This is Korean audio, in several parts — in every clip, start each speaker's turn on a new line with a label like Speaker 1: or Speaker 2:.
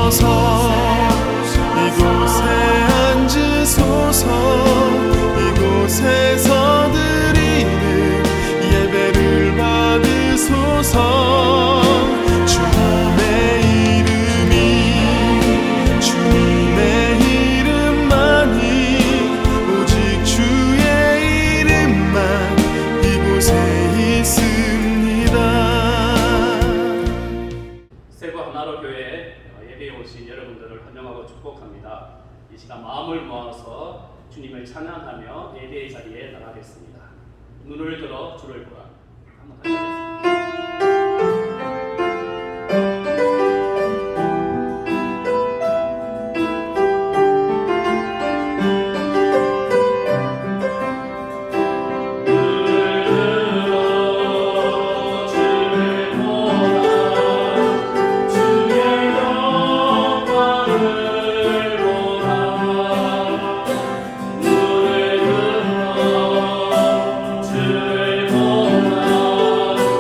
Speaker 1: 오셔서 이곳에 앉으소서. 이곳에서 드리는 예배를 받으소서. 주님의 이름이 주님의 이름만이 오직 주의 이름만 이곳에 있습니다.
Speaker 2: 세부 하나로 교회 예배에 오신 여러분들을 환영하고 축복합니다. 이 시간 마음을 모아서 주님을 찬양하며 예배의 자리에 나가겠습니다. 눈을 들어 주를 보라. 한번 같이 하겠습니다.
Speaker 1: 주를 보라.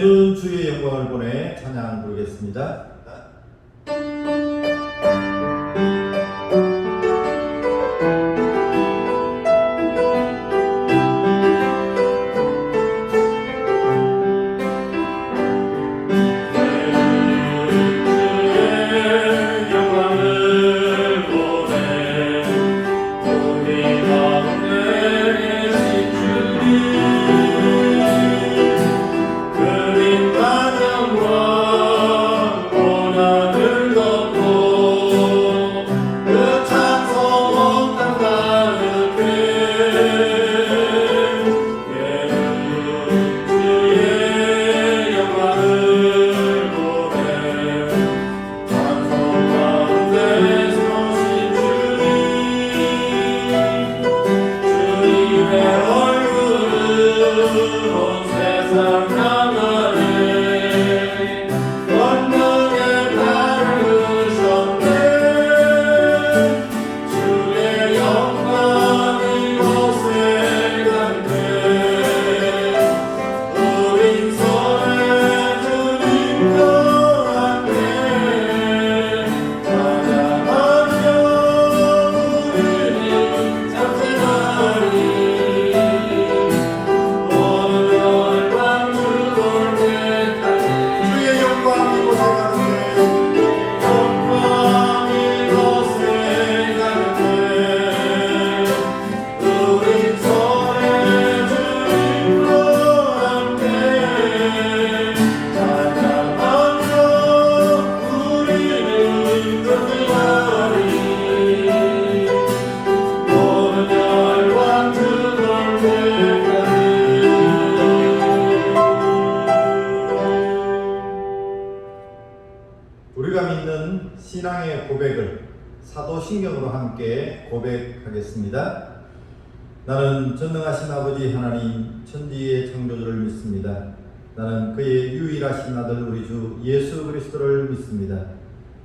Speaker 3: 이제는 주의 영광을 보내 찬양 부르겠습니다. 우리가 믿는 신앙의 고백을 사도신경으로 함께 고백하겠습니다. 나는 전능하신 아버지 하나님 천지의 창조주를 믿습니다. 나는 그의 유일하신 아들 우리 주 예수 그리스도를 믿습니다.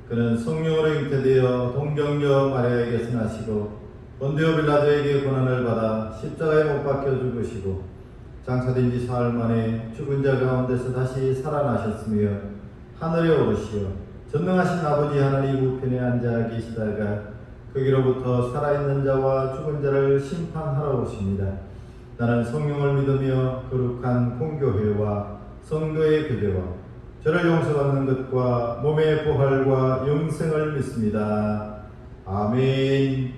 Speaker 3: 그는 성령으로 잉태되어 동정녀 마리아에게서 나시고 본디오 빌라도에게 고난을 받아 십자가에 못 박혀 죽으시고 장사된 지 사흘 만에 죽은 자 가운데서 다시 살아나셨으며 하늘에 오르시어 전능하신 아버지 하나님 우편에 앉아 계시다가 거기로부터 살아있는 자와 죽은 자를 심판하러 오십니다. 나는 성령을 믿으며 거룩한 공교회와 성도의 교제와 저를 용서받는 것과 몸의 부활과 영생을 믿습니다. 아멘.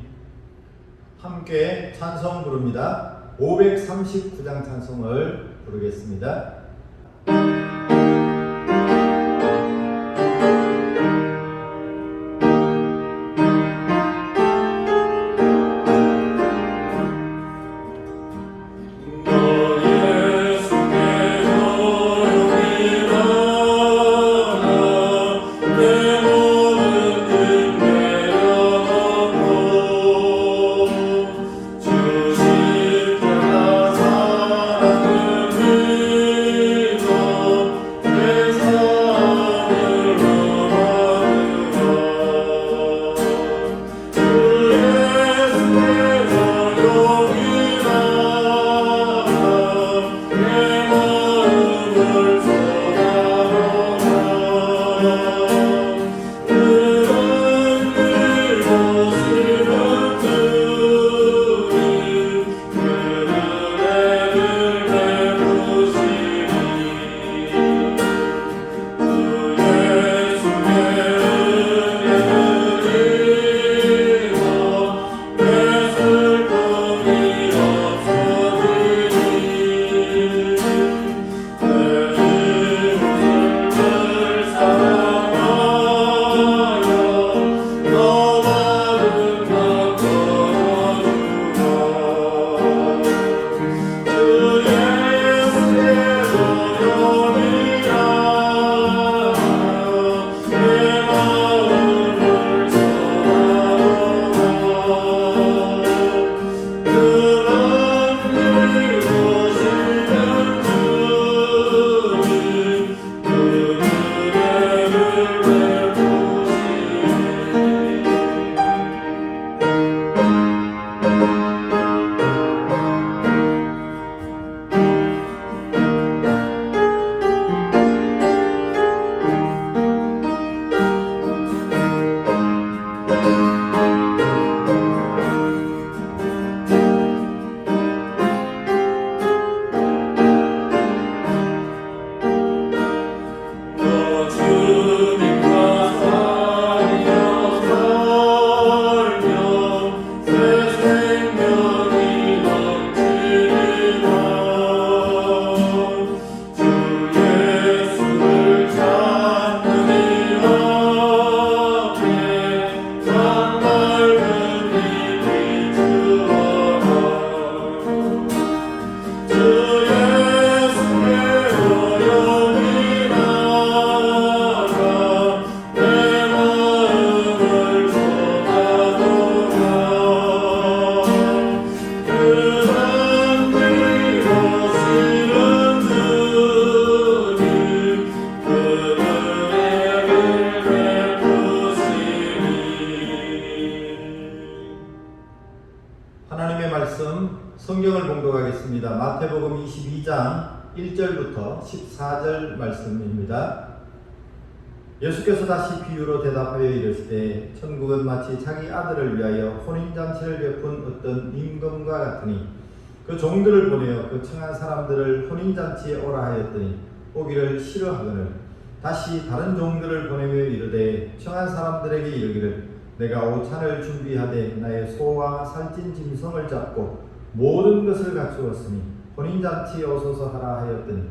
Speaker 3: 함께 찬송 부릅니다. 539장 찬송을 부르겠습니다.
Speaker 1: 주신
Speaker 3: 12장 1절부터 14절 말씀입니다. 예수께서 다시 비유로 대답하여 이르시되 천국은 마치 자기 아들을 위하여 혼인잔치를 베푼 어떤 임금과 같으니 그 종들을 보내어 그 청한 사람들을 혼인잔치에 오라 하였더니 오기를 싫어하거늘 다시 다른 종들을 보내며 이르되 청한 사람들에게 이르기를 내가 오찬을 준비하되 나의 소와 살찐 짐승을 잡고 모든 것을 갖추었으니 혼인잔치에 오소서 하라 하였더니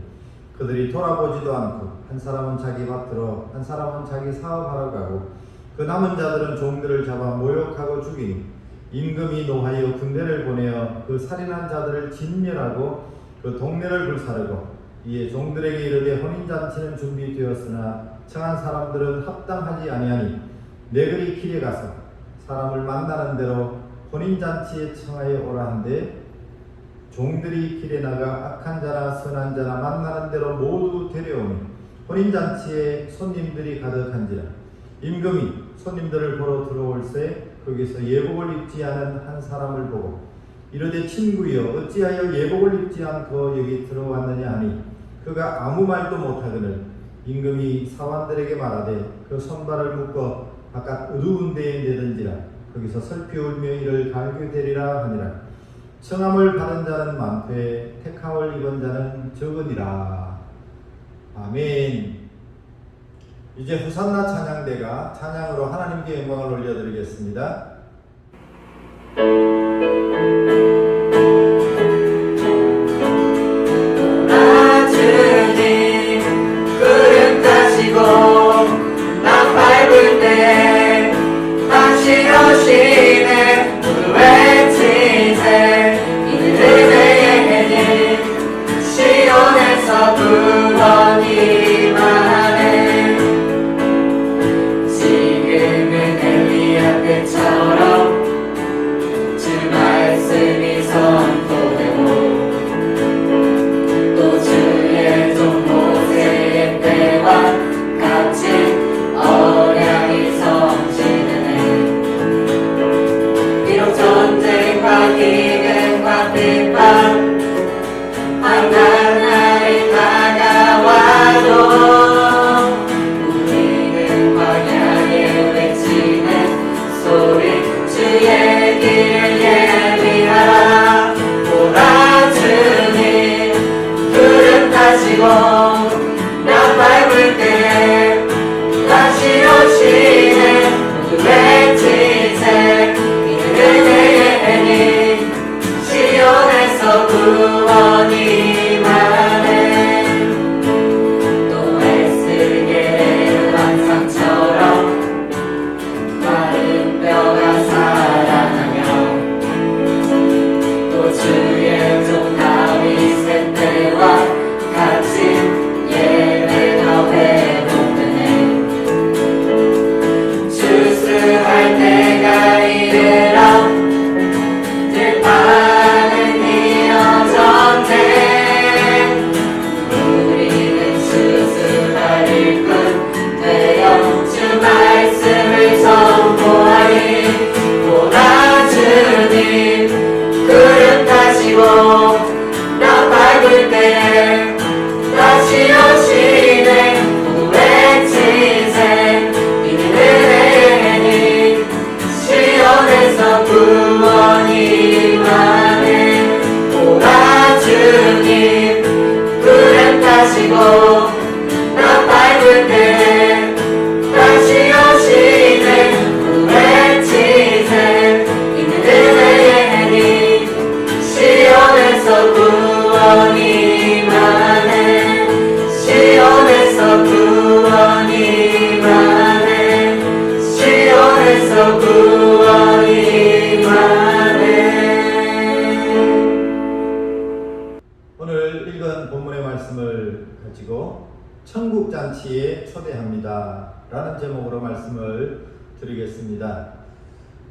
Speaker 3: 그들이 돌아보지도 않고 한 사람은 자기 밭으로 한 사람은 자기 사업하러 가고 그 남은 자들은 종들을 잡아 모욕하고 죽이니 임금이 노하여 군대를 보내어 그 살인한 자들을 진멸하고 그 동네를 불사르고 이에 종들에게 이르되 혼인잔치는 준비되었으나 청한 사람들은 합당하지 아니하니 내그리 길에 가서 사람을 만나는 대로 혼인잔치에 청하여 오라 한데 종들이 길에 나가 악한 자나 선한 자나 만나는 대로 모두 데려오니 혼인잔치에 손님들이 가득한지라 임금이 손님들을 보러 들어올새 거기서 예복을 입지 않은 한 사람을 보고 이르되 친구여 어찌하여 예복을 입지 않고 여기 들어왔느냐 하니 그가 아무 말도 못하거늘 임금이 사환들에게 말하되 그 손발을 묶어 바깥 어두운 데에 내던지라 거기서 슬피 울며 이를 갈귀되리라 하니라. 청함을 받은 자는 많되 택함을 입은 자는 적으니라. 아멘. 이제 호산나 찬양대가 찬양으로 하나님께 영광을 올려드리겠습니다.
Speaker 4: 주님 구름 타시고 나 밟을 때 다시 오시네 모두 외치세 이는 은혜의 힘 시온에서 구원이 많네 지금은 엘리야 때처럼 주 말씀이 선포되고 또 주의 종 모세의 때와 같이 언약이 성취되네 비록 전쟁과 기근과 핍박 한간 날이 다가와도 우리는 광야에 외치는 소리 주의 길을 예비하라 오라 주님 구름 타시고 나 밟을 때 다시 오시네 모두 외치세 이는 은혜의 힘 시온에서 구원이 많네 또 에스겔의 환상처럼 마른 뼈가 살아나며 또 주의 종 다윗의 때와 같이 예배가 회복되네 추수할 때가 이르러 들판은 이어졌네 우리는 추수할 일꾼 되어 주 말씀을 선포하리 오라 주님 구름 타시고 나 밟을 때 다시 오시네 모두 외치세 이는 은혜의 힘 시온에서 구원이 많네 오라 주님 구름 타시고 나 밟을 때 다시 오시네 모두 외치세 이는 은혜의 힘 시온에서 구원이 많네 시온에서 구원이 많네 시온에서 구원이 많네
Speaker 3: 오늘 읽은 본문의 말씀을 가지고 천국잔치에 초대합니다 라는 제목으로 말씀을 드리겠습니다.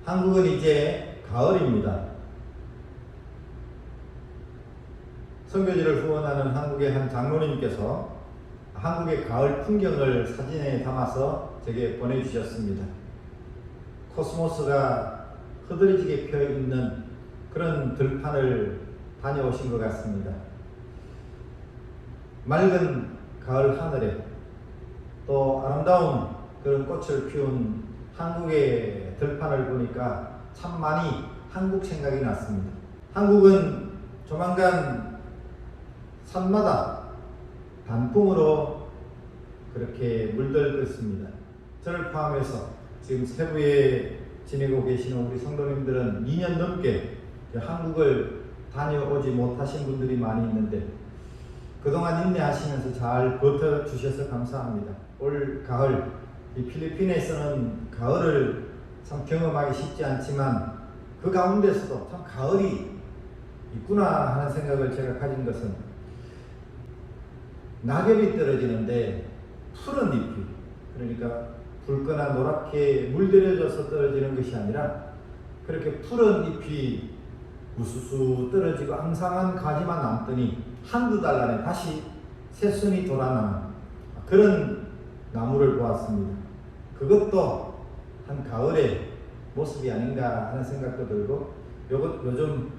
Speaker 3: 한국은 이제 가을입니다. 선교지를 후원하는 한국의 한 장로님께서 한국의 가을 풍경을 사진에 담아서 제게 보내주셨습니다. 코스모스가 흐드러지게 펴있는 그런 들판을 다녀오신 것 같습니다. 맑은 가을 하늘에 또 아름다운 그런 꽃을 피운 한국의 들판을 보니까 참 많이 한국 생각이 났습니다. 한국은 조만간 산마다 단풍으로 그렇게 물들 것입니다. 저를 포함해서 지금 세부에 지내고 계시는 우리 성도님들은 2년 넘게 한국을 다녀오지 못하신 분들이 많이 있는데 그동안 인내하시면서 잘 버텨주셔서 감사합니다. 올 가을 이 필리핀에서는 가을을 참 경험하기 쉽지 않지만 그 가운데서도 참 가을이 있구나 하는 생각을 제가 가진 것은 낙엽이 떨어지는데 푸른 잎이 그러니까 붉거나 노랗게 물들여져서 떨어지는 것이 아니라 그렇게 푸른 잎이 우수수 떨어지고 앙상한 가지만 남더니 한두 달 안에 다시 새순이 돌아나는 그런 나무를 보았습니다. 그것도 한 가을의 모습이 아닌가 하는 생각도 들고 요즘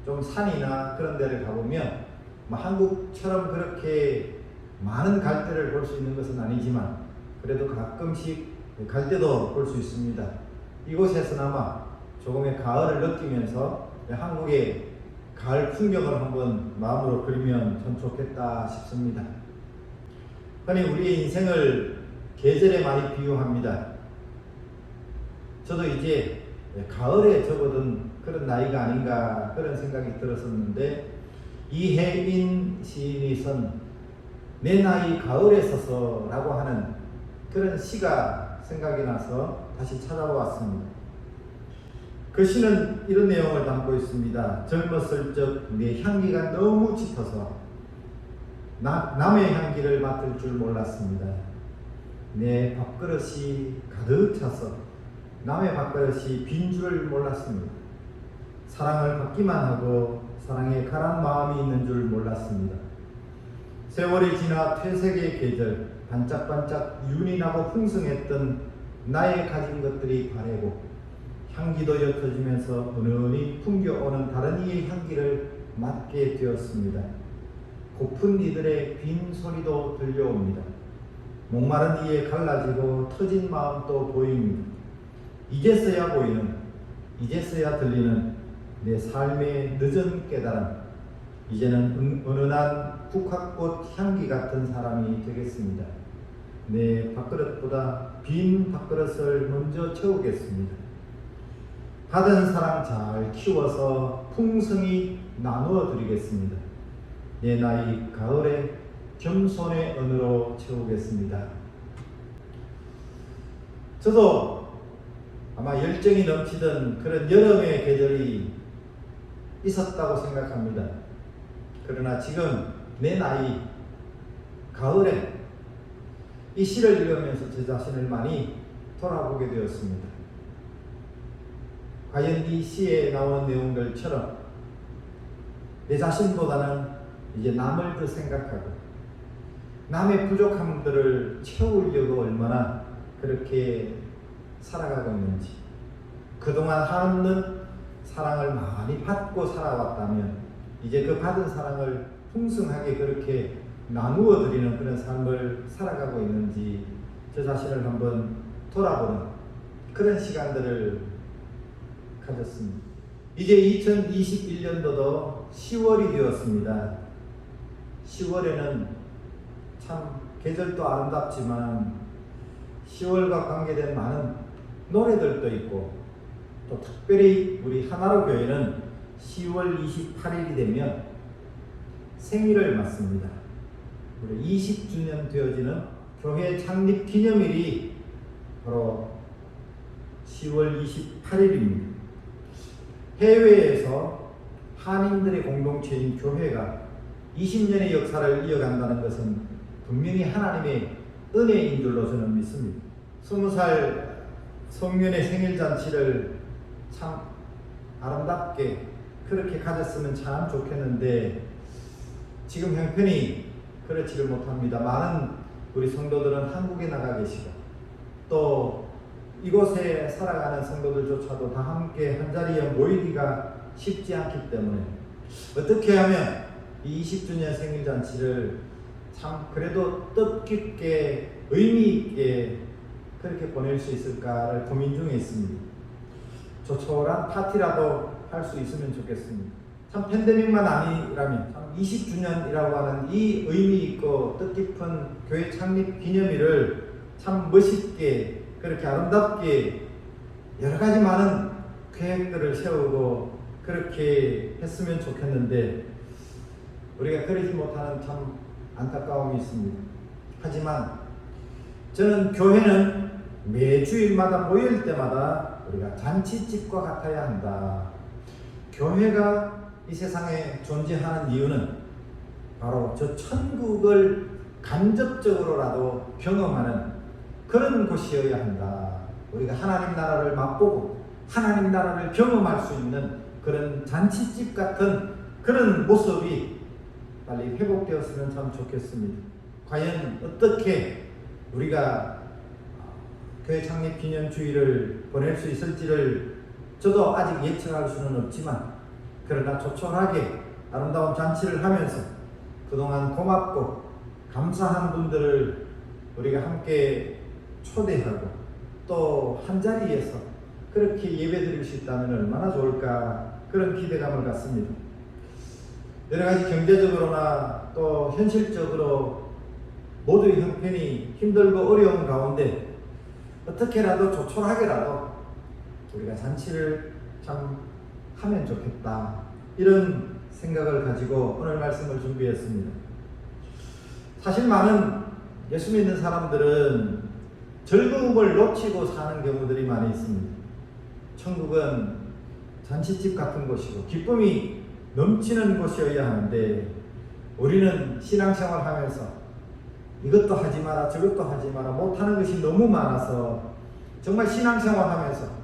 Speaker 3: 좀 산이나 그런 데를 가보면 한국처럼 그렇게 많은 갈대를 볼 수 있는 것은 아니지만 그래도 가끔씩 갈대도 볼 수 있습니다. 이곳에서나마 조금의 가을을 느끼면서 한국의 가을 풍경을 한번 마음으로 그리면 참 좋겠다 싶습니다. 흔히 우리의 인생을 계절에 많이 비유합니다. 저도 이제 가을에 접어든 그런 나이가 아닌가 그런 생각이 들었었는데 이혜인 시인이 쓴 내 나이 가을에 서서 라고 하는 그런 시가 생각이 나서 다시 찾아보았습니다. 그 시는 이런 내용을 담고 있습니다. 젊었을 적 내 향기가 너무 짙어서 남의 향기를 맡을 줄 몰랐습니다. 내 밥그릇이 가득 차서 남의 밥그릇이 빈 줄 몰랐습니다. 사랑을 받기만 하고 사랑에 가란 마음이 있는 줄 몰랐습니다. 세월이 지나 퇴색의 계절 반짝반짝 윤이 나고 풍성했던 나의 가진 것들이 바래고 향기도 옅어지면서 은은히 풍겨오는 다른 이의 향기를 맡게 되었습니다. 고픈 이들의 빈 소리도 들려옵니다. 목마른 이에 갈라지고 터진 마음도 보입니다. 이제서야 보이는, 이제서야 들리는 내 삶의 늦은 깨달음. 이제는 은은한 국화꽃 향기 같은 사람이 되겠습니다. 내 밥그릇보다 빈 밥그릇을 먼저 채우겠습니다. 받은 사랑 잘 키워서 풍성히 나누어 드리겠습니다. 내 나이 가을에 겸손의 은으로 채우겠습니다. 저도 아마 열정이 넘치던 그런 여름의 계절이 있었다고 생각합니다. 그러나 지금 내 나이 가을에 이 시를 읽으면서 제 자신을 많이 돌아보게 되었습니다. 과연 이 시에 나오는 내용들처럼 내 자신보다는 이제 남을 더 생각하고 남의 부족함들을 채우려고 얼마나 그렇게 살아가고 있는지, 그동안 하는 사랑을 많이 받고 살아왔다면 이제 그 받은 사랑을 풍성하게 그렇게 나누어 드리는 그런 삶을 살아가고 있는지 저 자신을 한번 돌아보는 그런 시간들을 가졌습니다. 이제 2021년도도 10월이 되었습니다. 10월에는 참 계절도 아름답지만 10월과 관계된 많은 노래들도 있고 또 특별히 우리 하나로 교회는 10월 28일이 되면 생일을 맞습니다. 우리 20주년 되어지는 교회 창립 기념일이 바로 10월 28일입니다. 해외에서 한인들의 공동체인 교회가 20년의 역사를 이어간다는 것은 분명히 하나님의 은혜인 줄로 저는 믿습니다. 20살 성년의 생일잔치를 참 아름답게 그렇게 가졌으면 참 좋겠는데 지금 형편이 그렇지를 못합니다. 많은 우리 성도들은 한국에 나가 계시고 또 이곳에 살아가는 성도들조차도 다 함께 한자리에 모이기가 쉽지 않기 때문에 어떻게 하면 이 20주년 생일잔치를 참 그래도 뜻깊게 의미 있게 그렇게 보낼 수 있을까를 고민 중에 있습니다. 조촐한 파티라도 할 수 있으면 좋겠습니다. 참 팬데믹만 아니라면 참 20주년이라고 하는 이 의미 있고 뜻깊은 교회 창립 기념일을 참 멋있게 그렇게 아름답게 여러 가지 많은 계획들을 세우고 그렇게 했으면 좋겠는데 우리가 그러지 못하는 참 안타까움이 있습니다. 하지만 저는 교회는 매주일마다 모일 때마다 우리가 잔치집과 같아야 한다. 교회가 이 세상에 존재하는 이유는 바로 저 천국을 간접적으로라도 경험하는 그런 곳이어야 한다. 우리가 하나님 나라를 맛보고 하나님 나라를 경험할 수 있는 그런 잔치집 같은 그런 모습이 빨리 회복되었으면 참 좋겠습니다. 과연 어떻게 우리가 교회 창립 기념주의를 보낼 수 있을지를 저도 아직 예측할 수는 없지만 그러나 조촐하게 아름다운 잔치를 하면서 그동안 고맙고 감사한 분들을 우리가 함께 초대하고 또 한자리에서 그렇게 예배드릴 수 있다면 얼마나 좋을까 그런 기대감을 갖습니다. 여러 가지 경제적으로나 또 현실적으로 모두의 형편이 힘들고 어려운 가운데 어떻게라도 조촐하게라도 우리가 잔치를 참 하면 좋겠다 이런 생각을 가지고 오늘 말씀을 준비했습니다. 사실 많은 예수 믿는 사람들은 즐거움을 놓치고 사는 경우들이 많이 있습니다. 천국은 잔치집 같은 곳이고 기쁨이 넘치는 곳이어야 하는데 우리는 신앙생활 하면서 이것도 하지 마라 저것도 하지 마라 못하는 것이 너무 많아서 정말 신앙생활 하면서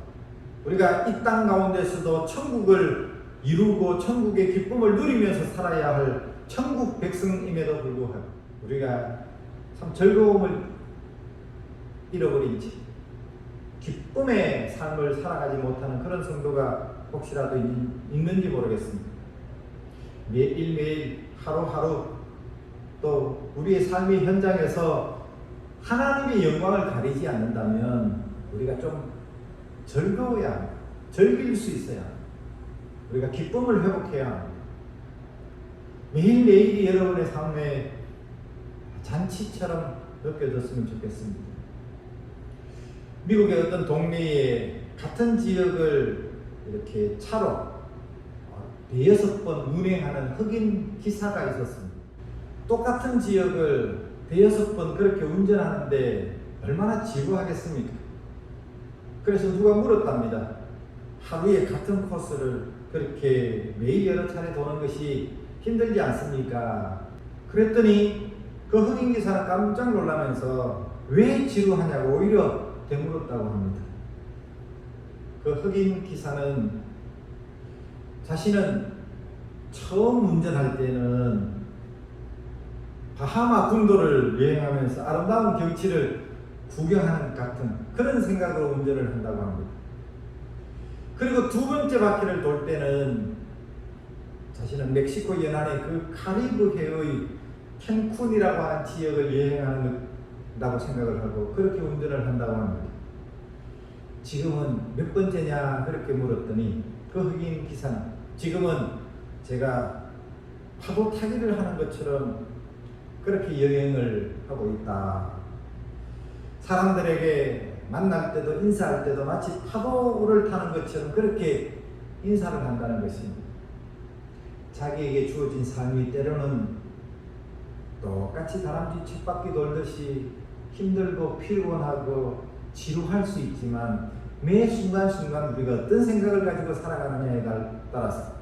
Speaker 3: 우리가 이 땅 가운데서도 천국을 이루고 천국의 기쁨을 누리면서 살아야 할 천국 백성임에도 불구하고 우리가 참 즐거움을 잃어버린 채 기쁨의 삶을 살아가지 못하는 그런 성도가 혹시라도 있는지 모르겠습니다. 매일매일 하루하루 또 우리의 삶의 현장에서 하나님의 영광을 가리지 않는다면 우리가 좀 즐거워야 합니다. 즐길 수 있어야 합니다. 우리가 기쁨을 회복해야 합니다. 매일매일이 여러분의 삶에 잔치처럼 느껴졌으면 좋겠습니다. 미국의 어떤 동네에 같은 지역을 이렇게 차로 대여섯 번 운행하는 흑인 기사가 있었습니다. 똑같은 지역을 대여섯 번 그렇게 운전하는데 얼마나 지루하겠습니까? 그래서 누가 물었답니다. 하루에 같은 코스를 그렇게 매일 여러 차례 도는 것이 힘들지 않습니까? 그랬더니 그 흑인 기사는 깜짝 놀라면서 왜 지루하냐고 오히려 되물었다고 합니다. 그 흑인 기사는 자신은 처음 운전할 때는 바하마 군도를 여행하면서 아름다운 경치를 구경하는 같은 그런 생각으로 운전을 한다고 합니다. 그리고 두 번째 바퀴를 돌 때는 자신은 멕시코 연안의 그 카리브 해의 캔쿤이라고 하는 지역을 여행한다고 생각을 하고 그렇게 운전을 한다고 합니다. 지금은 몇 번째냐 그렇게 물었더니 그 흑인 기사는 지금은 제가 파도 타기를 하는 것처럼 그렇게 여행을 하고 있다. 사람들에게 만날 때도 인사할 때도 마치 파도를 타는 것처럼 그렇게 인사를 한다는 것입니다. 자기에게 주어진 삶이 때로는 똑같이 다람쥐 쳇바퀴 돌듯이 힘들고 피곤하고 지루할 수 있지만 매 순간순간 우리가 어떤 생각을 가지고 살아가느냐에 따라서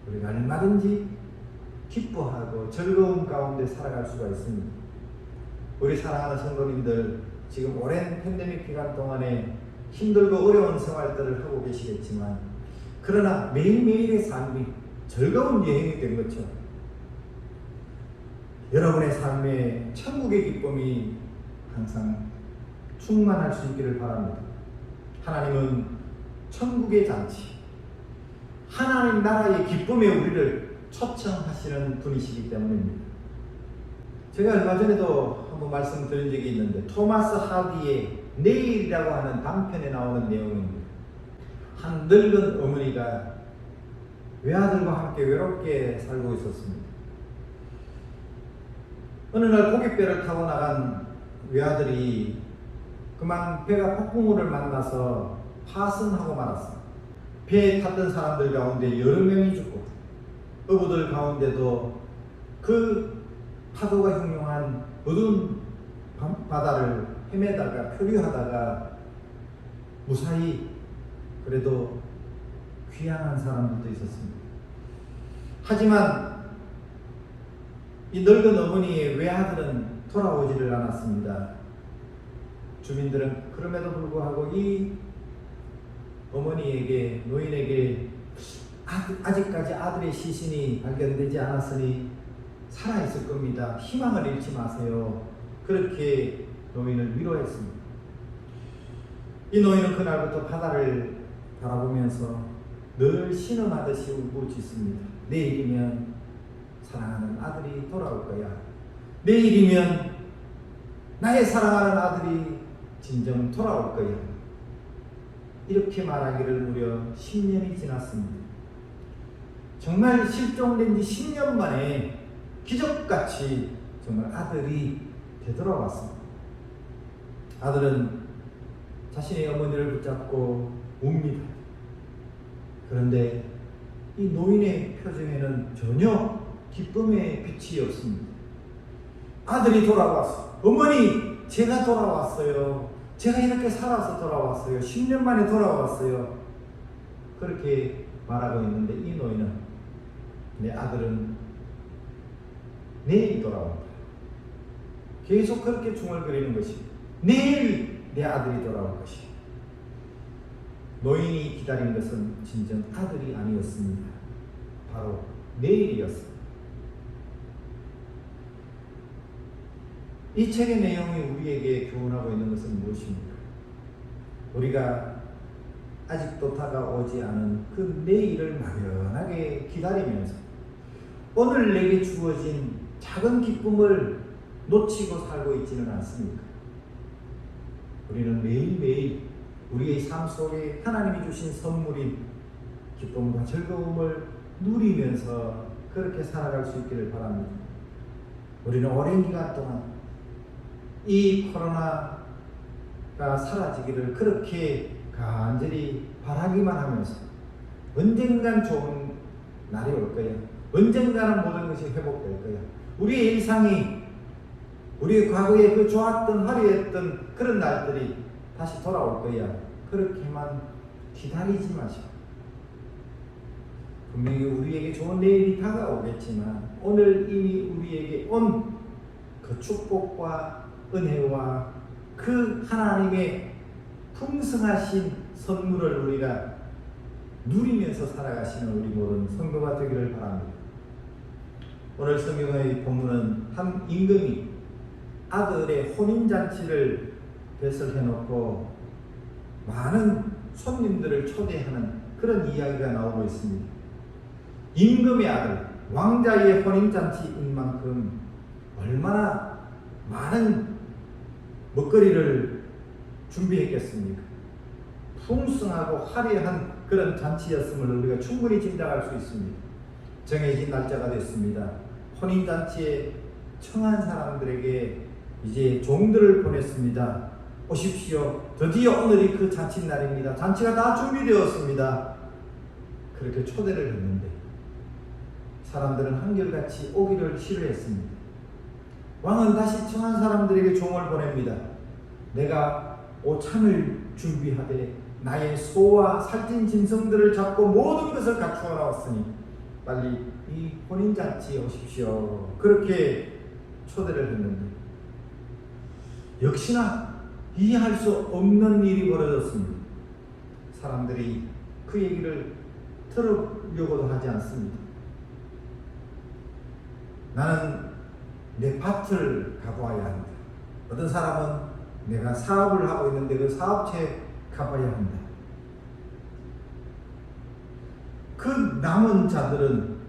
Speaker 3: 우리가 얼마든지 기뻐하고 즐거움 가운데 살아갈 수가 있습니다. 우리 사랑하는 성도님들 지금 오랜 팬데믹 기간 동안에 힘들고 어려운 생활들을 하고 계시겠지만 그러나 매일매일의 삶이 즐거운 여행이 된 것처럼 여러분의 삶에 천국의 기쁨이 항상 충만할 수 있기를 바랍니다. 하나님은 천국의 잔치, 하나님 나라의 기쁨에 우리를 초청하시는 분이시기 때문입니다. 제가 얼마 전에도 한번 말씀드린 적이 있는데 토마스 하디의 내일이라고 하는 단편에 나오는 내용입니다. 한 늙은 어머니가 외아들과 함께 외롭게 살고 있었습니다. 어느 날 고깃배를 타고 나간 외아들이 그만 배가 폭풍우를 만나서 파손하고 말았습니다. 배에 탔던 사람들 가운데 여러 명이 죽고 어부들 가운데도 그 파도가 흉흉한 어두운 바다를 헤매다가 표류하다가 무사히 그래도 귀향한 사람들도 있었습니다. 하지만 이 늙은 어머니의 외아들은 돌아오지를 않았습니다. 주민들은 그럼에도 불구하고 이 어머니에게, 노인에게 아직까지 아들의 시신이 발견되지 않았으니 살아있을 겁니다. 희망을 잃지 마세요. 그렇게 노인을 위로했습니다. 이 노인은 그날부터 바다를 바라보면서 늘 신음하듯이 울부짖습니다. 내일이면 사랑하는 아들이 돌아올 거야. 내일이면 나의 사랑하는 아들이 진정 돌아올 거야. 이렇게 말하기를 무려 10년이 지났습니다. 정말 실종된 지 10년 만에 기적같이 정말 아들이 되돌아왔습니다. 아들은 자신의 어머니를 붙잡고 웁니다. 그런데 이 노인의 표정에는 전혀 기쁨의 빛이 없습니다. 아들이 돌아왔어. 어머니, 제가 돌아왔어요. 제가 이렇게 살아서 돌아왔어요. 10년 만에 돌아왔어요. 그렇게 말하고 있는데 이 노인은 내 아들은 내일 돌아온다. 계속 그렇게 중얼거리는 것이 내일 내 아들이 돌아올 것이. 노인이 기다린 것은 진정 아들이 아니었습니다. 바로 내일이었습니다. 이 책의 내용이 우리에게 교훈하고 있는 것은 무엇입니까? 우리가 아직도 다가오지 않은 그 내일을 막연하게 기다리면서 오늘 내게 주어진 작은 기쁨을 놓치고 살고 있지는 않습니까? 우리는 매일매일 우리의 삶 속에 하나님이 주신 선물인 기쁨과 즐거움을 누리면서 그렇게 살아갈 수 있기를 바랍니다. 우리는 오랜 기간 동안 이 코로나가 사라지기를 그렇게 간절히 바라기만 하면서 언젠간 좋은 날이 올 거야. 언젠가는 모든 것이 회복될 거야. 우리의 일상이 우리의 과거에 그 좋았던 화려했던 그런 날들이 다시 돌아올 거야. 그렇게만 기다리지 마시고 분명히 우리에게 좋은 내일이 다가오겠지만 오늘 이미 우리에게 온 그 축복과 은혜와 그 하나님의 풍성하신 선물을 우리가 누리면서 살아가시는 우리 모든 성도가 되기를 바랍니다. 오늘 성경의 본문은 한 임금이 아들의 혼인잔치를 배설해놓고 많은 손님들을 초대하는 그런 이야기가 나오고 있습니다. 임금의 아들, 왕자의 혼인잔치인 만큼 얼마나 많은 먹거리를 준비했겠습니까? 풍성하고 화려한 그런 잔치였음을 우리가 충분히 짐작할 수 있습니다. 정해진 날짜가 됐습니다. 혼인잔치에 청한 사람들에게 이제 종들을 보냈습니다. 오십시오. 드디어 오늘이 그 잔치날입니다. 잔치가 다 준비되었습니다. 그렇게 초대를 했는데 사람들은 한결같이 오기를 싫어했습니다. 왕은 다시 청한 사람들에게 종을 보냅니다. 내가 오찬을 준비하되 나의 소와 살찐 짐승들을 잡고 모든 것을 갖추어 나왔으니 빨리 이 혼인잔치에 오십시오. 그렇게 초대를 했는데 역시나 이해할 수 없는 일이 벌어졌습니다. 사람들이 그 얘기를 들으려고도 하지 않습니다. 나는 내 밭을 가봐야 한다. 어떤 사람은 내가 사업을 하고 있는데 그 사업체에 가봐야 한다. 그 남은 자들은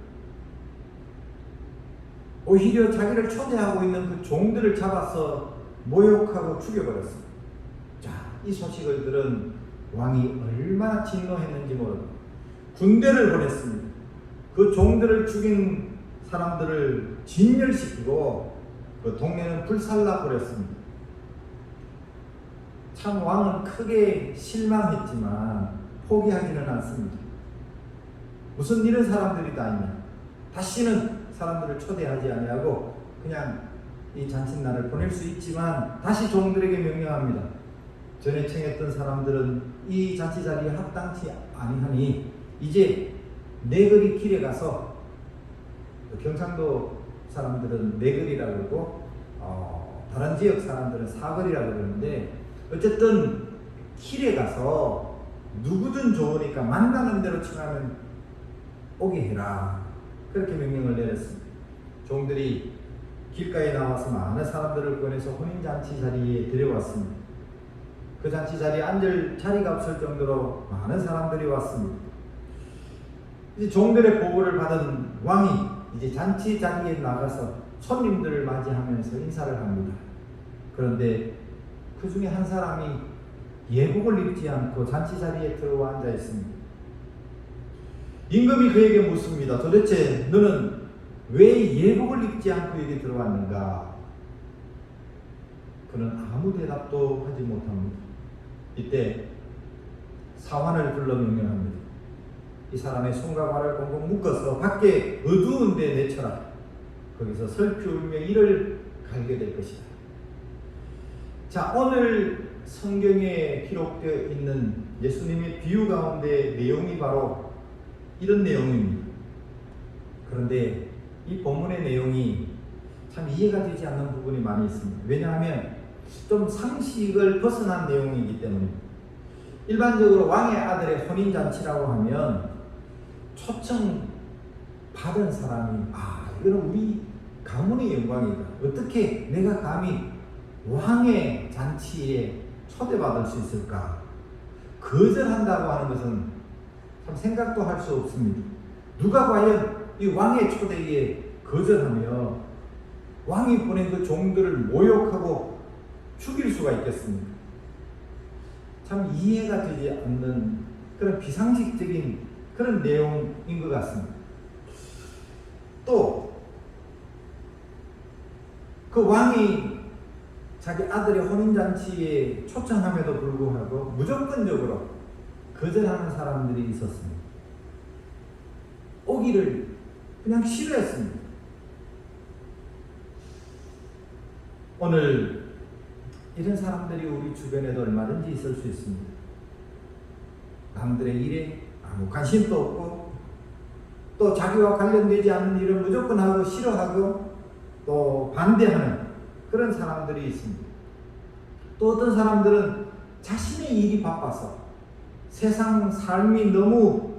Speaker 3: 오히려 자기를 초대하고 있는 그 종들을 잡아서 모욕하고 죽여버렸습니다. 자, 이 소식을 들은 왕이 얼마나 진노했는지 모릅니다. 군대를 보냈습니다. 그 종들을 죽인 사람들을 진멸시키고 그 동네는 불살라 버렸습니다. 참 왕은 크게 실망했지만 포기하지는 않습니다. 무슨 이런 사람들이 다 있냐? 다시는 사람들을 초대하지 아니하고 그냥 이 잔칫날을 보낼 수 있지만 다시 종들에게 명령합니다. 전에 청했던 사람들은 이 잔치 자리에 합당치 아니하니 이제 내거리 길에 가서, 경상도 사람들은 내거리라고 그러고 다른 지역 사람들은 사거리라고 그러는데, 어쨌든 길에 가서 누구든 좋으니까 만나는 대로 청하면 오게 해라, 그렇게 명령을 내렸습니다. 종들이 길가에 나와서 많은 사람들을 꺼내서 혼인잔치 자리에 데려왔습니다. 그 잔치 자리에 앉을 자리가 없을 정도로 많은 사람들이 왔습니다. 이제 종들의 보고를 받은 왕이 이제 잔치 자리에 나가서 손님들을 맞이하면서 인사를 합니다. 그런데 그 중에 한 사람이 예복을 입지 않고 잔치 자리에 들어와 앉아 있습니다. 임금이 그에게 묻습니다. 도대체 너는 왜 예복을 입지 않고 여기 들어왔는가? 그는 아무 대답도 하지 못합니다. 이때 사환을 불러 명령합니다. 이 사람의 손과 발을 꽁꽁 묶어서 밖에 어두운 데 내쳐라. 거기서 슬피 울며 이를 갈게 될 것이다. 자, 오늘 성경에 기록되어 있는 예수님의 비유 가운데 내용이 바로 이런 내용입니다. 그런데 이 본문의 내용이 참 이해가 되지 않는 부분이 많이 있습니다. 왜냐하면 좀 상식을 벗어난 내용이기 때문입니다. 일반적으로 왕의 아들의 혼인잔치라고 하면 초청 받은 사람이 이거는 우리 가문의 영광이다. 어떻게 내가 감히 왕의 잔치에 초대받을 수 있을까? 거절한다고 하는 것은 참 생각도 할 수 없습니다. 누가 과연 이 왕의 초대에 거절하며 왕이 보낸 그 종들을 모욕하고 죽일 수가 있겠습니까? 참 이해가 되지 않는 그런 비상식적인 그런 내용인 것 같습니다. 또 그 왕이 자기 아들의 혼인잔치에 초청함에도 불구하고 무조건적으로 거절하는 사람들이 있었습니다. 오기를 그냥 싫어했습니다. 오늘 이런 사람들이 우리 주변에도 얼마든지 있을 수 있습니다. 남들의 일에 아무 관심도 없고 또 자기와 관련되지 않는 일을 무조건 하고 싫어하고 또 반대하는 그런 사람들이 있습니다. 또 어떤 사람들은 자신의 일이 바빠서 세상 삶이 너무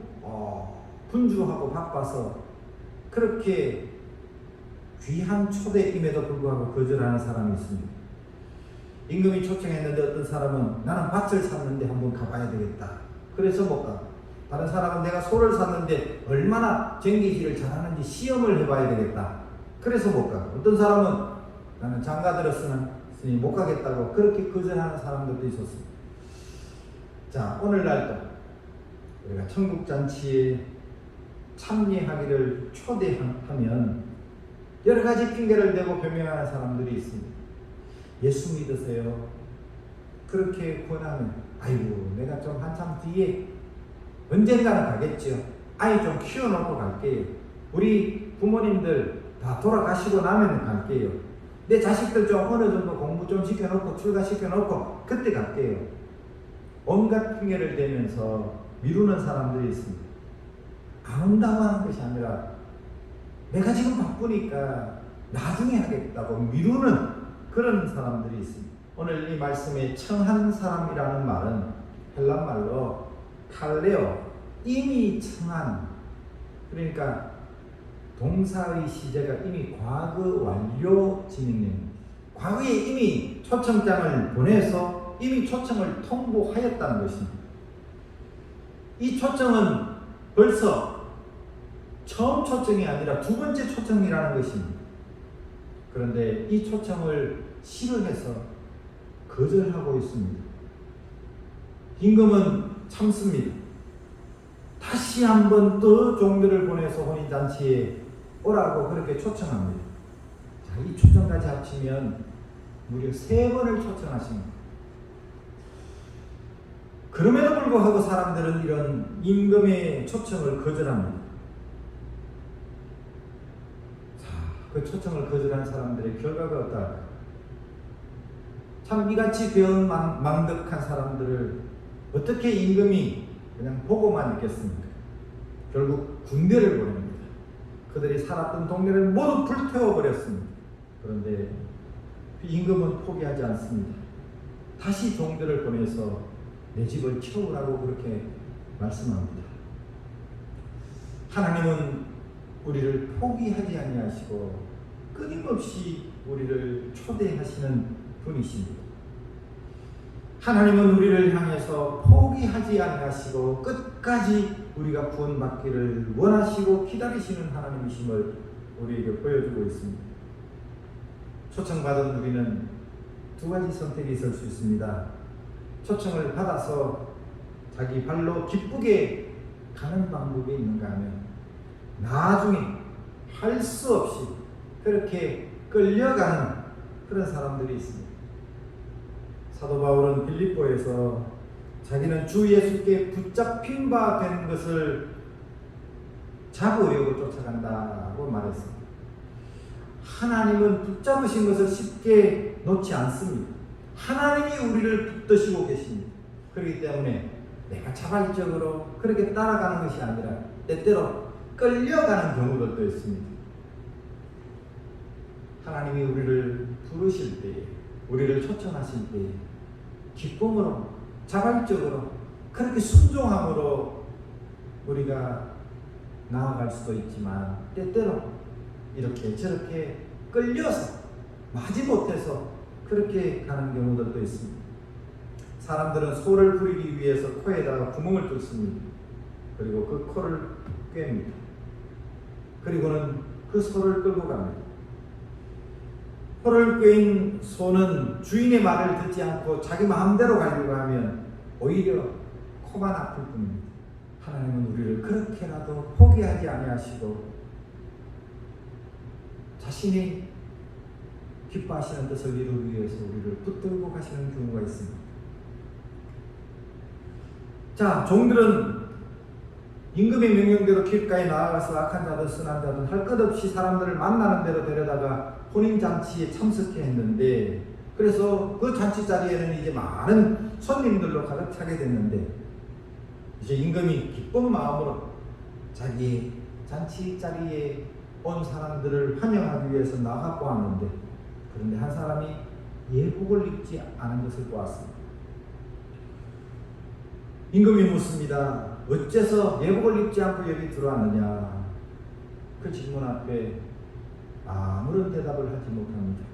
Speaker 3: 분주하고 바빠서 그렇게 귀한 초대임에도 불구하고 거절하는 사람이 있습니다. 임금이 초청했는데 어떤 사람은 나는 밭을 샀는데 한번 가봐야 되겠다. 그래서 못 가고, 다른 사람은 내가 소를 샀는데 얼마나 쟁기질을 잘하는지 시험을 해봐야 되겠다. 그래서 못 가고, 어떤 사람은 나는 장가 들었으니 못 가겠다고 그렇게 거절하는 사람들도 있었습니다. 자, 오늘날도 우리가 천국잔치에 참여하기를 초대하면 여러 가지 핑계를 대고 변명하는 사람들이 있습니다. 예수 믿으세요. 그렇게 권하면 아이고 내가 좀 한참 뒤에 언젠가는 가겠죠. 아이 좀 키워놓고 갈게요. 우리 부모님들 다 돌아가시고 나면 갈게요. 내 자식들 좀 어느 정도 공부 좀 시켜놓고 출가시켜놓고 그때 갈게요. 온갖 핑계를 대면서 미루는 사람들이 있습니다. 안 온다고 하는 것이 아니라 내가 지금 바쁘니까 나중에 하겠다고 미루는 그런 사람들이 있습니다. 오늘 이 말씀에 청한 사람이라는 말은 헬란 말로 칼레오, 이미 청한, 그러니까 동사의 시제가 이미 과거 완료 진행형입니다. 과거에 이미 초청장을 보내서 이미 초청을 통보하였다는 것입니다. 이 초청은 벌써 처음 초청이 아니라 두 번째 초청이라는 것입니다. 그런데 이 초청을 싫어해서 거절하고 있습니다. 임금은 참습니다. 다시 한번 또 종들을 보내서 혼인잔치에 오라고 그렇게 초청합니다. 자, 이 초청까지 합치면 무려 3번을 초청하십니다. 그럼에도 불구하고 사람들은 이런 임금의 초청을 거절합니다. 자, 그 초청을 거절한 사람들의 결과가 어떨까? 참 이같이 배은망덕한 사람들을 어떻게 임금이 그냥 보고만 있겠습니까? 결국 군대를 보냅니다. 그들이 살았던 동네를 모두 불태워버렸습니다. 그런데 임금은 포기하지 않습니다. 다시 종들을 보내서 내 집을 채우라고 그렇게 말씀합니다. 하나님은 우리를 포기하지 아니하시고 끊임없이 우리를 초대하시는 분이십니다. 하나님은 우리를 향해서 포기하지 아니하시고 끝까지 우리가 구원받기를 원하시고 기다리시는 하나님이심을 우리에게 보여주고 있습니다. 초청받은 우리는 2가지 선택이 있을 수 있습니다. 초청을 받아서 자기 발로 기쁘게 가는 방법이 있는가 하면 나중에 할 수 없이 그렇게 끌려가는 그런 사람들이 있습니다. 사도 바울은 빌립보에서 자기는 주 예수께 붙잡힌 바 된 것을 잡으려고 쫓아간다고 말했습니다. 하나님은 붙잡으신 것을 쉽게 놓지 않습니다. 하나님이 우리를 붙드시고 계십니다. 그렇기 때문에 내가 자발적으로 그렇게 따라가는 것이 아니라 때때로 끌려가는 경우들도 있습니다. 하나님이 우리를 부르실 때에, 우리를 초청하실 때에 기쁨으로, 자발적으로, 그렇게 순종함으로 우리가 나아갈 수도 있지만 때때로 이렇게 저렇게 끌려서 마지못해서 그렇게 가는 경우들도 있습니다. 사람들은 소를 부리기 위해서 코에다가 구멍을 뚫습니다. 그리고 그 코를 꿰입니다. 그리고는 그 소를 끌고 갑니다. 코를 꿰인 소는 주인의 말을 듣지 않고 자기 마음대로 가려고 하면 오히려 코만 아플 뿐입니다. 하나님은 우리를 그렇게라도 포기하지 아니하시고 자신이 기뻐하시는 뜻을 이루기 위해서 우리를 붙들고 가시는 경우가 있습니다. 자, 종들은 임금의 명령대로 길가에 나아가서 악한 자든 선한 자든 할 것 없이 사람들을 만나는 대로 데려다가 혼인잔치에 참석해 했는데, 그래서 그 잔치 자리에는 이제 많은 손님들로 가득 차게 됐는데, 이제 임금이 기쁜 마음으로 자기 잔치 자리에 온 사람들을 환영하기 위해서 나가 보았는데, 그런데 한 사람이 예복을 입지 않은 것을 보았습니다. 임금이 묻습니다. 어째서 예복을 입지 않고 여기 들어왔느냐? 그 질문 앞에 아무런 대답을 하지 못합니다.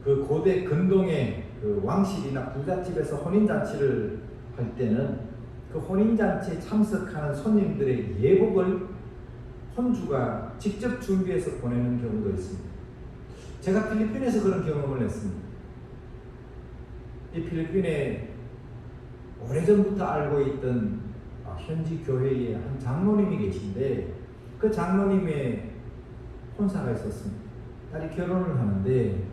Speaker 3: 그 고대 근동의 그 왕실이나 부잣집에서 혼인잔치를 할 때는 그 혼인잔치에 참석하는 손님들의 예복을 혼주가 직접 준비해서 보내는 경우도 있습니다. 제가 필리핀에서 그런 경험을 했습니다. 이 필리핀에 오래전부터 알고 있던 현지 교회의 한 장로님이 계신데, 그 장로님의 혼사가 있었습니다. 딸이 결혼을 하는데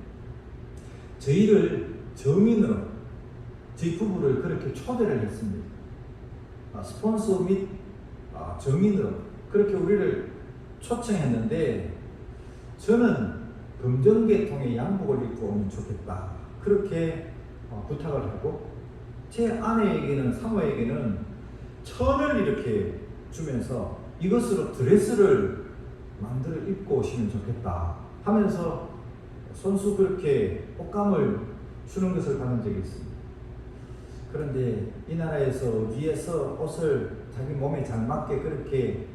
Speaker 3: 저희를 정인으로, 저희 부부를 그렇게 초대를 했습니다. 스폰서 및 정인으로 그렇게 우리를 초청했는데, 저는 금정계통의 양복을 입고 오면 좋겠다 그렇게 부탁을 하고, 제 아내에게는, 사모에게는 천을 이렇게 주면서 이것으로 드레스를 만들어 입고 오시면 좋겠다 하면서 손수 그렇게 옷감을 주는 것을 받은 적이 있습니다. 그런데 이 나라에서 위에서 옷을 자기 몸에 잘 맞게 그렇게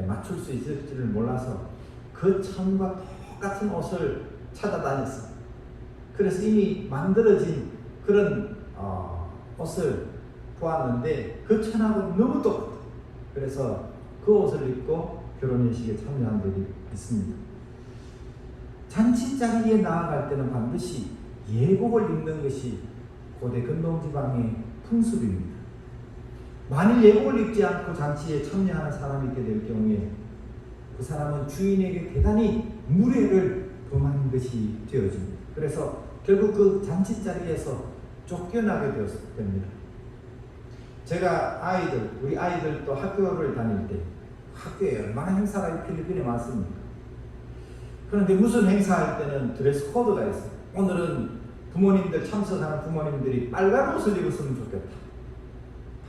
Speaker 3: 맞출 수 있을지를 몰라서 그 천과 똑같은 옷을 찾아다녔습니다. 그래서 이미 만들어진 그런 옷을 보았는데 그 천하고 너무 똑같아요. 그래서 그 옷을 입고 결혼 예식에 참여한 적이 있습니다. 잔치 자리에 나아갈 때는 반드시 예복을 입는 것이 고대 근동지방의 풍습입니다. 만일 예복을 입지 않고 잔치에 참여하는 사람이 있게 될 경우에 그 사람은 주인에게 대단히 무례를 범한 것이 되어집니다. 그래서 결국 그 잔치 자리에서 쫓겨나게 되었습니다. 제가 우리 아이들도 학교를 다닐 때 학교에 얼마나 행사가 필리핀에 많습니까? 그런데 무슨 행사할 때는 드레스 코드가 있어요. 오늘은 부모님들 참석하는 부모님들이 빨간 옷을 입었으면 좋겠다.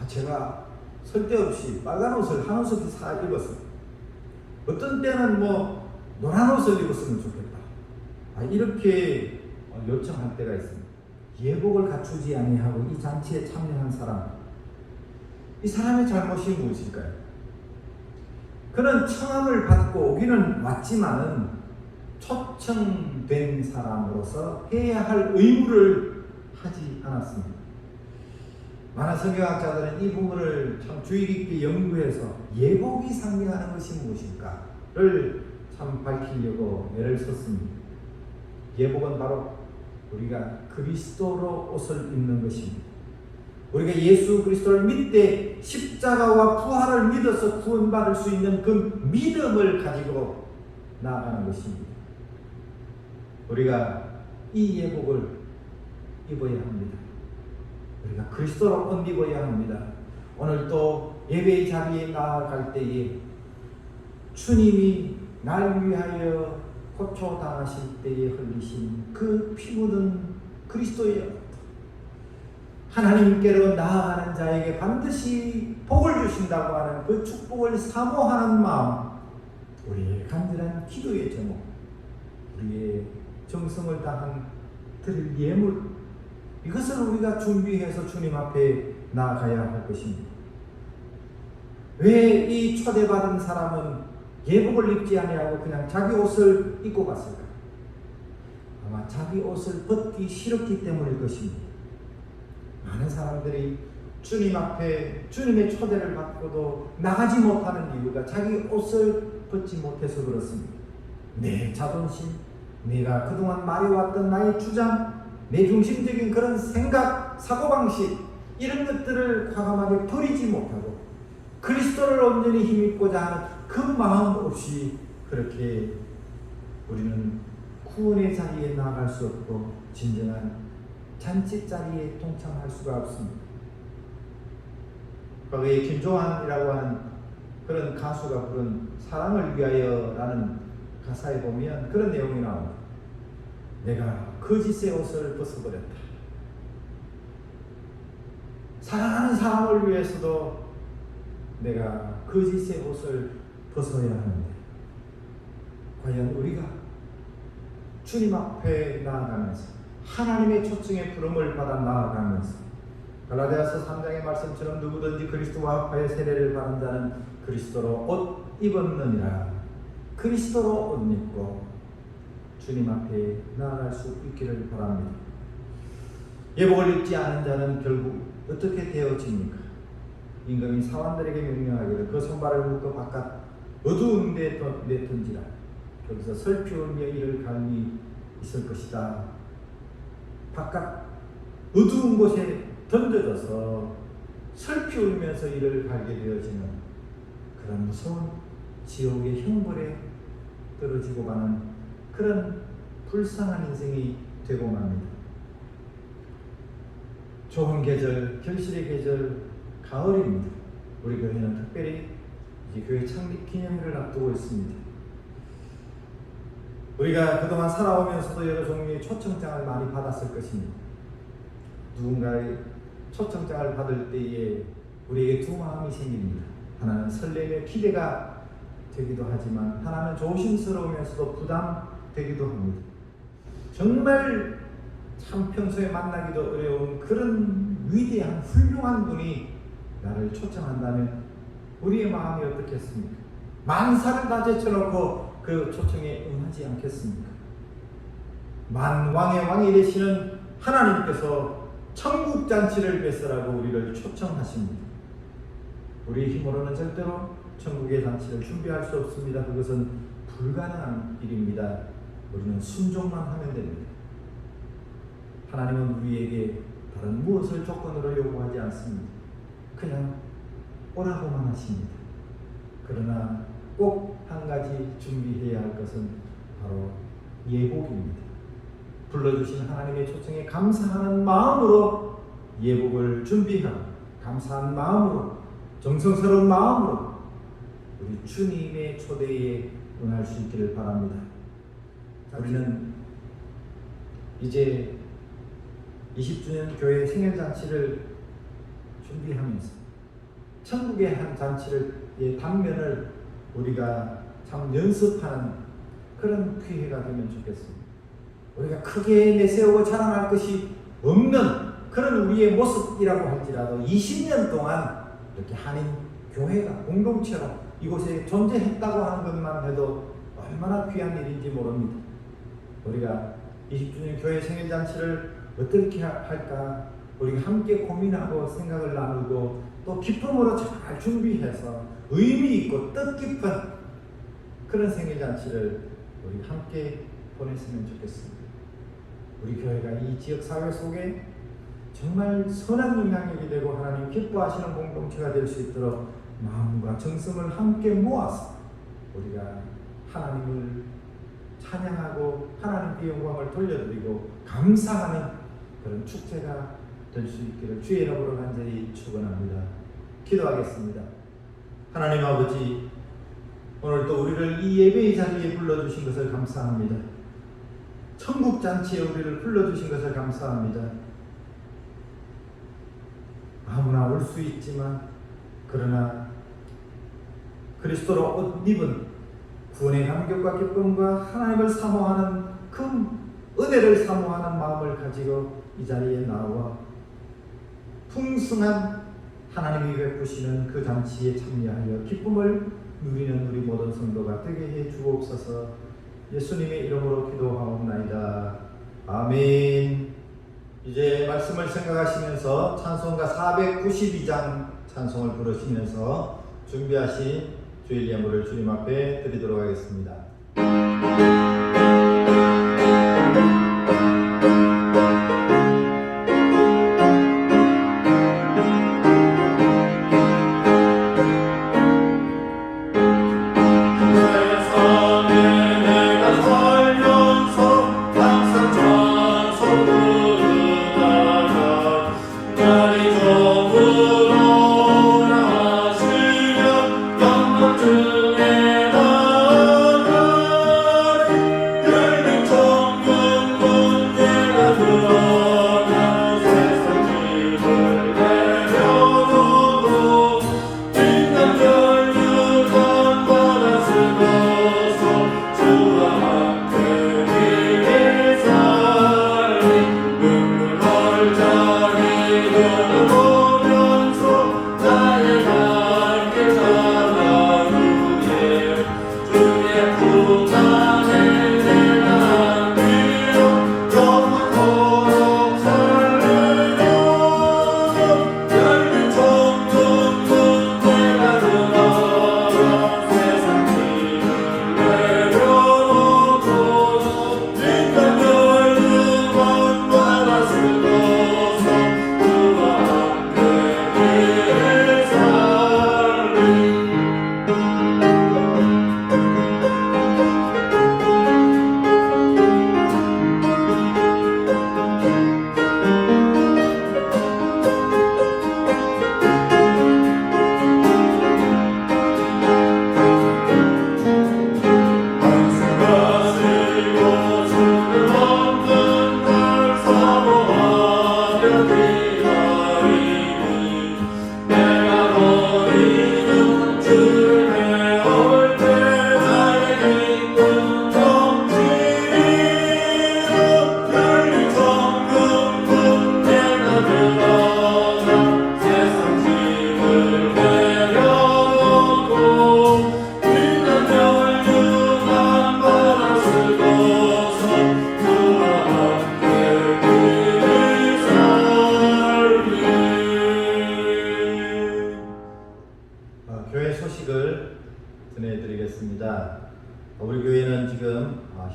Speaker 3: 제가 쓸데없이 빨간 옷을 한 옷을 사 입었어요. 어떤 때는 뭐 노란 옷을 입었으면 좋겠다. 이렇게 요청할 때가 있습니다. 예복을 갖추지 아니하고 이 잔치에 참여한 사람, 이 사람의 잘못이 무엇일까요? 그는 청함을 받고 오기는 왔지만은 초청된 사람으로서 해야 할 의무를 하지 않았습니다. 많은 성경학자들은 이 부분을 참 주의 깊게 연구해서 예복이 상징하는 것이 무엇일까를 참 밝히려고 애를 썼습니다. 예복은 바로 우리가 그리스도로 옷을 입는 것입니다. 우리가 예수 그리스도를 믿되 십자가와 부활을 믿어서 구원받을 수 있는 그 믿음을 가지고 나아가는 것입니다. 우리가 이 예복을 입어야 합니다. 우리가 그리스도로 옷 입어야 합니다. 오늘 또 예배의 자리에 나아갈 때에 주님이 날 위하여 고초당하실 때에 흘리신 그 피 묻은 그리스도의 옷, 하나님께로 나아가는 자에게 반드시 복을 주신다고 하는 그 축복을 사모하는 마음, 우리의 간절한 기도의 제목, 우리의 정성을 다한 드릴 예물, 이것을 우리가 준비해서 주님 앞에 나아가야 할 것입니다. 왜 이 초대받은 사람은 예복을 입지 아니하고 그냥 자기 옷을 입고 갔을까? 아마 자기 옷을 벗기 싫었기 때문일 것입니다. 많은 사람들이 주님 앞에 주님의 초대를 받고도 나가지 못하는 이유가 자기 옷을 벗지 못해서 그렇습니다. 내 자존심, 내가 그동안 말해왔던 나의 주장, 내 중심적인 그런 생각, 사고방식, 이런 것들을 과감하게 버리지 못하고 그리스도를 온전히 힘입고자 하는 그 마음 없이 그렇게 우리는 구원의 자리에 나아갈 수 없고 진정한 잔치 자리에 동참할 수가 없습니다. 거기에 김조한이라고 하는 그런 가수가 부른 사랑을 위하여라는 가사에 보면 그런 내용이 나옵니다. 내가 거짓의 옷을 벗어버렸다. 사랑하는 사람을 위해서도 내가 거짓의 옷을 벗어야 하는데, 과연 우리가 주님 앞에 나아가면서 하나님의 초청의 부름을 받아 나아가면서 갈라디아서 3장의 말씀처럼 누구든지 그리스도와 합하여 세례를 받은 자는 그리스도로 옷 입었느니라, 그리스도로 옷 입고 주님 앞에 나아갈 수 있기를 바랍니다. 예복을 입지 않은 자는 결국 어떻게 되어집니까? 임금이 사원들에게 명령하기를 그 손발을 묶어 바깥 어두운 데 내던지라. 거기서 슬피우며 이를 갈미 있을 것이다. 바깥 어두운 곳에 던져져서 슬피 울면서 이를 갈게 되어지는 그런 무서운 지옥의 형벌에 떨어지고 가는 그런 불쌍한 인생이 되고 맙니다. 좋은 계절, 결실의 계절, 가을입니다. 우리 교회는 특별히 이제 교회 창립 기념일을 앞두고 있습니다. 우리가 그동안 살아오면서도 여러 종류의 초청장을 많이 받았을 것입니다. 누군가의 초청장을 받을 때에 우리에게 두 마음이 생깁니다. 하나는 설렘의 기대가 되기도 하지만 하나는 조심스러우면서도 부담되기도 합니다. 정말 참 평소에 만나기도 어려운 그런 위대한 훌륭한 분이 나를 초청한다면 우리의 마음이 어떻겠습니까? 만사를 다 제쳐놓고 그 초청에 응하지 않겠습니까? 만왕의 왕이 되시는 하나님께서 천국잔치를 베풀라고 우리를 초청하십니다. 우리의 힘으로는 절대로 천국의 잔치를 준비할 수 없습니다. 그것은 불가능한 일입니다. 우리는 순종만 하면 됩니다. 하나님은 우리에게 다른 무엇을 조건으로 요구하지 않습니다. 그냥 오라고만 하십니다. 그러나 꼭 한 가지 준비해야 할 것은 바로 예복입니다. 불러주신 하나님의 초청에 감사하는 마음으로 예복을 준비하고, 감사한 마음으로, 정성스러운 마음으로 우리 주님의 초대에 응할 수 있기를 바랍니다. 우리는 이제 20주년 교회 생일잔치를 준비하면서 천국의 한 잔치의 단면을 우리가 참 연습하는 그런 기회가 되면 좋겠습니다. 우리가 크게 내세우고 자랑할 것이 없는 그런 우리의 모습이라고 할지라도 20년 동안 이렇게 한인 교회가 공동체로 이곳에 존재했다고 하는 것만 해도 얼마나 귀한 일인지 모릅니다. 우리가 20주년 교회 생일잔치를 어떻게 할까 우리가 함께 고민하고 생각을 나누고 또 기쁨으로 잘 준비해서 의미 있고 뜻깊은 그런 생일잔치를 우리 함께 보냈으면 좋겠습니다. 우리 교회가 이 지역사회 속에 정말 선한 영향력이 되고 하나님 기뻐하시는 공동체가 될 수 있도록 마음과 정성을 함께 모아서 우리가 하나님을 찬양하고 하나님께 영광을 돌려드리고 감사하는 그런 축제가 될 수 있기를 주의 이름으로 간절히 축원합니다. 기도하겠습니다. 하나님 아버지, 오늘 또 우리를 이 예배의 자리에 불러주신 것을 감사합니다. 천국잔치에 우리를 불러주신 것을 감사합니다. 아무나 올 수 있지만 그러나 그리스도로 옷 입은 구원의 감격과 기쁨과 하나님을 사모하는 그 은혜를 사모하는 마음을 가지고 이 자리에 나와 풍성한 하나님이 베푸시는 그 잔치에 참여하여 기쁨을 누리는 우리 모든 성도가 되게 해 주옵소서. 예수님의 이름으로 기도하옵나이다. 아멘. 이제 말씀을 생각하시면서 찬송가 492장 찬송을 부르시면서 준비하신 주일 예물을 주님 앞에 드리도록 하겠습니다.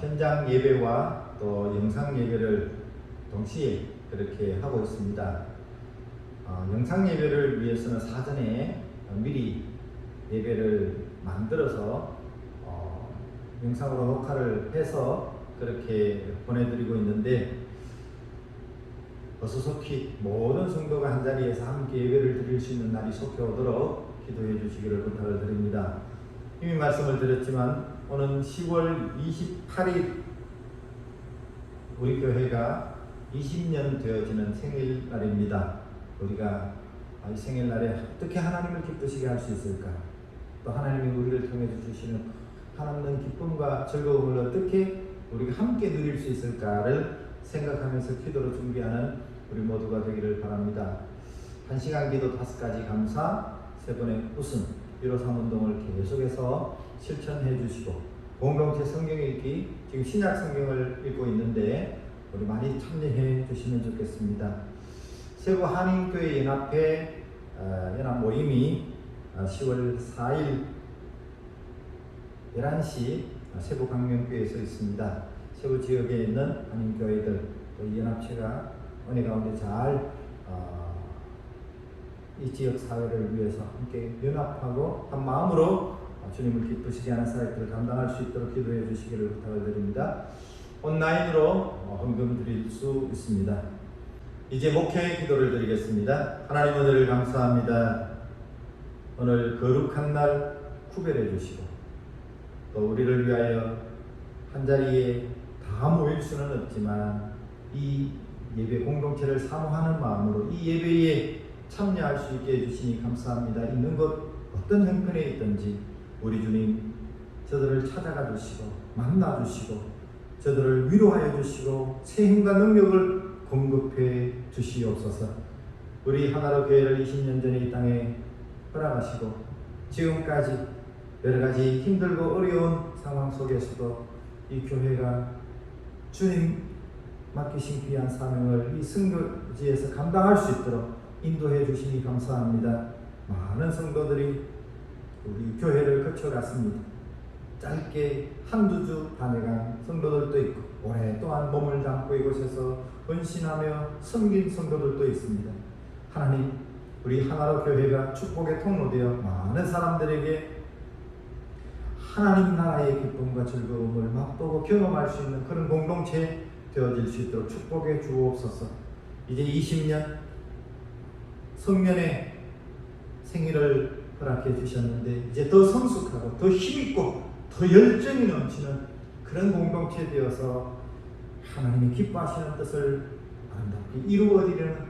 Speaker 3: 현장 예배와 또 영상 예배를 동시에 그렇게 하고 있습니다. 영상 예배를 위해서는 사전에 미리 예배를 만들어서 영상으로 녹화를 해서 그렇게 보내드리고 있는데, 어서 속히 모든 성도가 한자리에서 함께 예배를 드릴 수 있는 날이 속히 오도록 기도해 주시기를 부탁을 드립니다. 이미 말씀을 드렸지만 오늘 10월 28일 우리 교회가 20년 되어지는 생일날입니다. 우리가 이 생일날에 어떻게 하나님을 기쁘시게 할 수 있을까? 또 하나님이 우리를 통해 주시는 하나님의 기쁨과 즐거움을 어떻게 우리가 함께 누릴 수 있을까를 생각하면서 기도로 준비하는 우리 모두가 되기를 바랍니다. 1시간 기도 5가지 감사, 3번의 웃음, 1호 3운동을 계속해서 실천해 주시고, 공동체 성경 읽기, 지금 신약 성경을 읽고 있는데 우리 많이 참여해 주시면 좋겠습니다. 세부 한인교회 연합회 연합 모임이 10월 4일 11시 세부 강명교회에서 있습니다. 세부 지역에 있는 한인교회들, 또 이 연합체가 은혜 가운데 잘 이 지역 사회를 위해서 함께 연합하고 한 마음으로 주님을 기쁘시게 하는 사역들을 감당할 수 있도록 기도해 주시기를 부탁을 드립니다. 온라인으로 헌금 드릴 수 있습니다. 이제 목회의 기도를 드리겠습니다. 하나님 은혜를 감사합니다. 오늘 거룩한 날 구별해 주시고, 또 우리를 위하여 한자리에 다 모일 수는 없지만 이 예배 공동체를 사모하는 마음으로 이 예배에 참여할 수 있게 해주시니 감사합니다. 있는 곳 어떤 형편에 있든지 우리 주님 저들을 찾아가 주시고 만나 주시고 저들을 위로하여 주시고 새 힘과 능력을 공급해 주시옵소서. 우리 하나로 교회를 20년 전에 이 땅에 허락하시고 지금까지 여러 가지 힘들고 어려운 상황 속에서도 이 교회가 주님 맡기신 귀한 사명을 이 선교지에서 감당할 수 있도록 인도해 주시니 감사합니다. 많은 성도들이 우리 교회를 거쳐갔습니다. 짧게 한두 주 다녀간 성도들도 있고 오랫동안 몸을 담고 이곳에서 헌신하며 섬긴 성도들도 있습니다. 하나님, 우리 하나로 교회가 축복의 통로되어 많은 사람들에게 하나님 나라의 기쁨과 즐거움을 맛보고 경험할 수 있는 그런 공동체 되어질 수 있도록 축복해 주옵소서. 이제 20년 성년의 생일을 허락해 주셨는데 이제 더 성숙하고 더 힘있고 더 열정이 넘치는 그런 공동체 되어서 하나님이 기뻐하시는 뜻을 아름답게 이루어지려는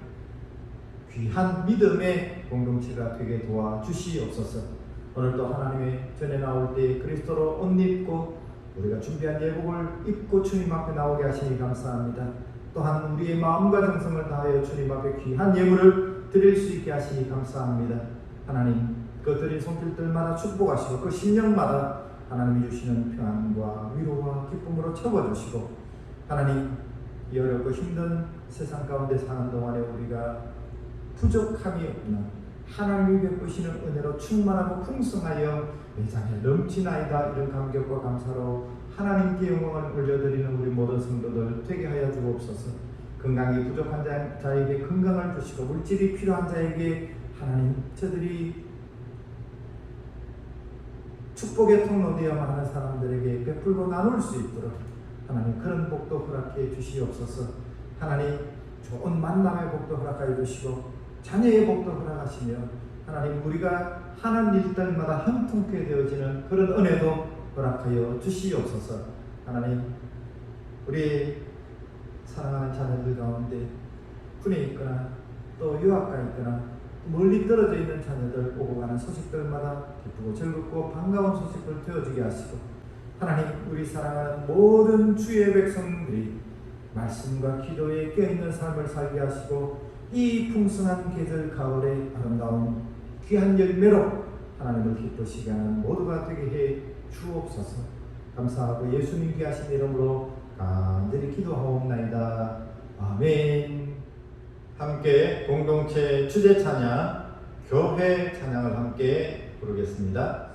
Speaker 3: 귀한 믿음의 공동체가 되게 도와주시옵소서. 오늘도 하나님의 전에 나올 때 그리스도로 옷 입고 우리가 준비한 예복을 입고 주님 앞에 나오게 하시니 감사합니다. 또한 우리의 마음과 정성을 다하여 주님 앞에 귀한 예물을 드릴 수 있게 하시니 감사합니다. 하나님, 그 드린 손길들마다 축복하시고 그 심령마다 하나님이 주시는 평안과 위로와 기쁨으로 채워주시고, 하나님, 이 어렵고 힘든 세상 가운데 사는 동안에 우리가 부족함이 없는 하나님이 베푸시는 은혜로 충만하고 풍성하여 매장에 넘치나이다. 이런 감격과 감사로 하나님께 영광을 올려드리는 우리 모든 성도들 되게 하여 주옵소서. 건강이 부족한 자에게 건강을 주시고 물질이 필요한 자에게 하나님 저들이 축복의 통로되어 많은 사람들에게 베풀고 나눌 수 있도록 하나님 그런 복도 허락해 주시옵소서. 하나님 좋은 만남의 복도 허락하여 주시고 자녀의 복도 허락하시며 하나님 우리가 하는 일들마다 형통케 되어지는 그런 은혜도 허락하여 주시옵소서. 하나님 우리 사랑하는 자녀들 가운데 군에 있거나 또 유학가 있거나 멀리 떨어져 있는 자녀들 오고 가는 소식들마다 기쁘고 즐겁고 반가운 소식을 되어주게 하시고, 하나님 우리 사랑하는 모든 주의 백성들이 말씀과 기도에 깨어있는 삶을 살게 하시고 이 풍성한 계절 가을의 아름다운 귀한 열매로 하나님을 기쁘시게 하는 모두가 되게 해 주옵소서. 감사하고 예수님 귀하신 이름으로 간절히 기도하옵나이다. 아멘. 함께 공동체 주제 찬양, 교회 찬양을 함께 부르겠습니다.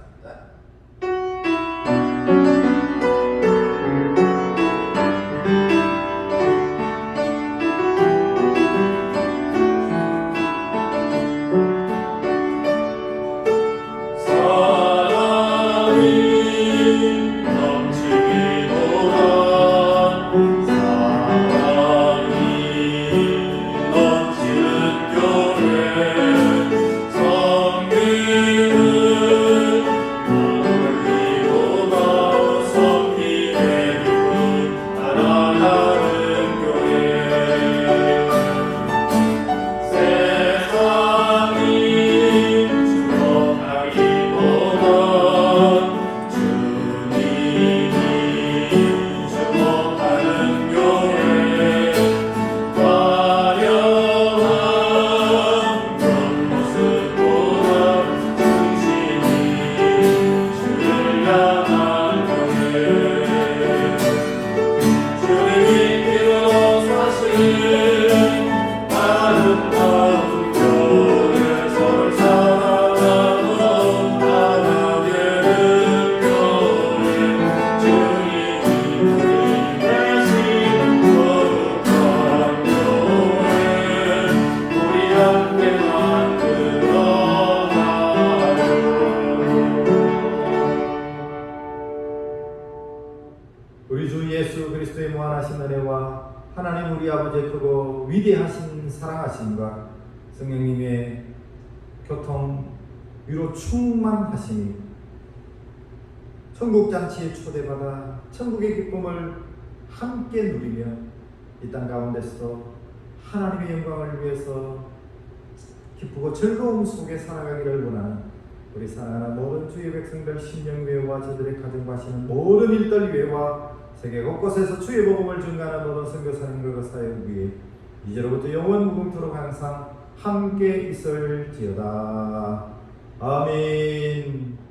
Speaker 3: 사랑하심과 성령님의 교통 위로 충만하심이 천국 잔치에 초대받아 천국의 기쁨을 함께 누리며 이 땅 가운데서도 하나님의 영광을 위해서 기쁘고 즐거움 속에 살아가기를 원하는 우리 사랑하는 모든 주의 백성들 심령외와 저들의 가정과 하시는 모든 일들 외와 세계 곳곳에서 주의 복음을 증가하는 모든 선교사님들과 사역 위에 이제로부터 영원 무궁토록 항상 함께 있을지어다. 아멘.